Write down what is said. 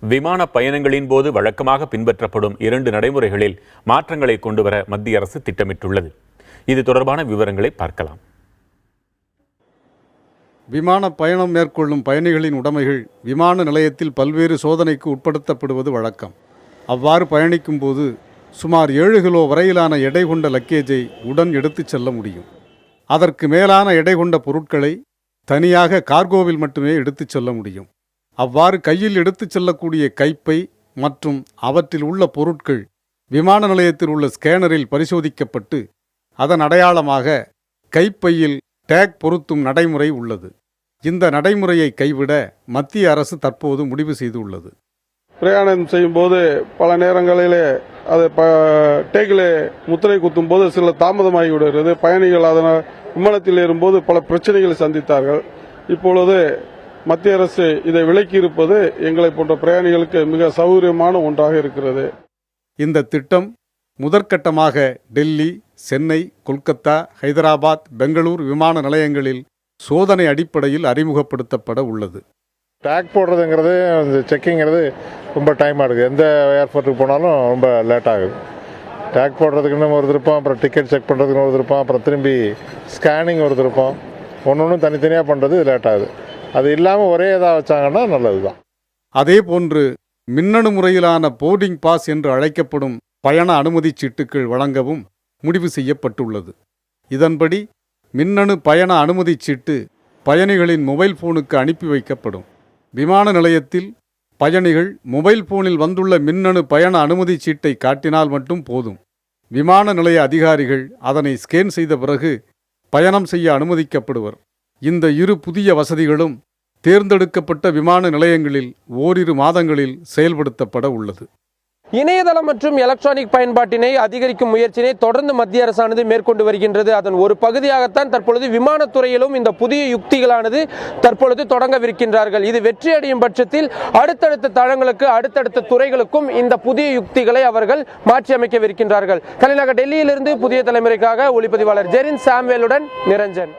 விமான பயணங்களின் போது வழக்கமாக பின்பற்றப்படும் 2 நடைமுறைகளில் மாற்றங்களை கொண்டுவர மத்திய அரசு திட்டமிட்டுள்ளது. இது தொடர்பான விவரங்களை பார்க்கலாம். விமான பயணம் மேற்கொள்ளும் பயணிகளின் உடைமைகள் விமான நிலையத்தில் பல்வேறு சோதனைக்கு உட்படுத்தப்படுவது வழக்கம். அவ்வாறு பயணிக்கும் போது சுமார் 7 கிலோ வரையிலான எடை கொண்ட லக்கேஜை உடன் எடுத்துச் செல்ல முடியும். அதற்கு மேலான எடை கொண்ட பொருட்களை தனியாக கார்கோவில் மட்டுமே எடுத்துச் செல்ல முடியும். அவ்வாறு கையில் எடுத்துச் செல்லக்கூடிய கைப்பை மற்றும் அவற்றில் உள்ள பொருட்கள் விமான நிலையத்தில் உள்ள ஸ்கேனரில் பரிசோதிக்கப்பட்டு அதன் அடையாளமாக கைப்பையில் டேக் பொருத்தும் நடைமுறை உள்ளது. இந்த நடைமுறையை கைவிட மத்திய அரசு தற்போது முடிவு செய்துள்ளது. பிரயாணம் செய்யும் போது பல நேரங்களிலே அதை டேக்கில் முத்திரை குத்தும் போது சில தாமதமாகி விடுகிறது. பயணிகள் அதனால் விமானத்தில் ஏறும்போது பல பிரச்சனைகளை சந்தித்தார்கள். இப்பொழுது மத்திய அரசு இதை விலக்கி இருப்பது எங்களை போன்ற பிரயாணிகளுக்கு மிக சௌகரியமான ஒன்றாக இருக்கிறது. இந்த திட்டம் முதற்கட்டமாக டெல்லி, சென்னை, கொல்கத்தா, ஹைதராபாத், பெங்களூர் விமான நிலையங்களில் சோதனை அடிப்படையில் அறிமுகப்படுத்தப்பட உள்ளது. டேக் போடுறதுங்கிறது செக்கிங்கிறது ரொம்ப டைம் ஆகுது. எந்த ஏர்போர்ட்டுக்கு போனாலும் ரொம்ப லேட் ஆகுது. டேக் போடுறதுக்குன்னு ஒரு திருப்பம், அப்புறம் டிக்கெட் செக் பண்ணுறதுக்குன்னு ஒரு திருப்பம், அப்புறம் திரும்பி ஸ்கேனிங் ஒரு திருப்பம், ஒன்று தனித்தனியாக பண்ணுறது லேட் ஆகுது. அது இல்லாமல் ஒரே இதாக வச்சாங்கன்னா நல்லது தான். அதே போன்று மின்னணு முறையிலான போர்டிங் பாஸ் என்று அழைக்கப்படும் பயண அனுமதி சீட்டுகள் வழங்கவும் முடிவு செய்யப்பட்டுள்ளது. இதன்படி மின்னணு பயண அனுமதி சீட்டு பயணிகளின் மொபைல் போனுக்கு அனுப்பி வைக்கப்படும். விமான நிலையத்தில் பயணிகள் மொபைல் போனில் வந்துள்ள மின்னணு பயண அனுமதி சீட்டை காட்டினால் மட்டும் போதும். விமான நிலைய அதிகாரிகள் அதனை ஸ்கேன் செய்த பிறகு பயணம் செய்ய அனுமதிக்கப்படுவர். இந்த 2 புதிய வசதிகளும் தேர்ந்தெடுக்கப்பட்ட விமான நிலையங்களில் ஓரிரு மாதங்களில் செயல்படுத்தப்பட உள்ளது. இணையதளம் மற்றும் எலக்ட்ரானிக் பயன்பாட்டினை அதிகரிக்கும் முயற்சியை தொடர்ந்து மத்திய அரசானது மேற்கொண்டு வருகின்றது. அதன் ஒரு பகுதியாகத்தான் தற்பொழுது விமானத்துறையிலும் இந்த புதிய யுக்திகளானது தற்பொழுது தொடங்கவிருக்கின்றார்கள். இது வெற்றியடையும் பட்சத்தில் அடுத்தடுத்த தளங்களுக்கு, அடுத்தடுத்த துறைகளுக்கும் இந்த புதிய யுக்திகளை அவர்கள் மாற்றியமைக்கவிருக்கின்றார்கள். தலைநகர் டெல்லியிலிருந்து புதிய தலைமுறைக்காக ஒளிப்பதிவாளர் ஜெரின் சாம்வேலுடன் நிரஞ்சன்.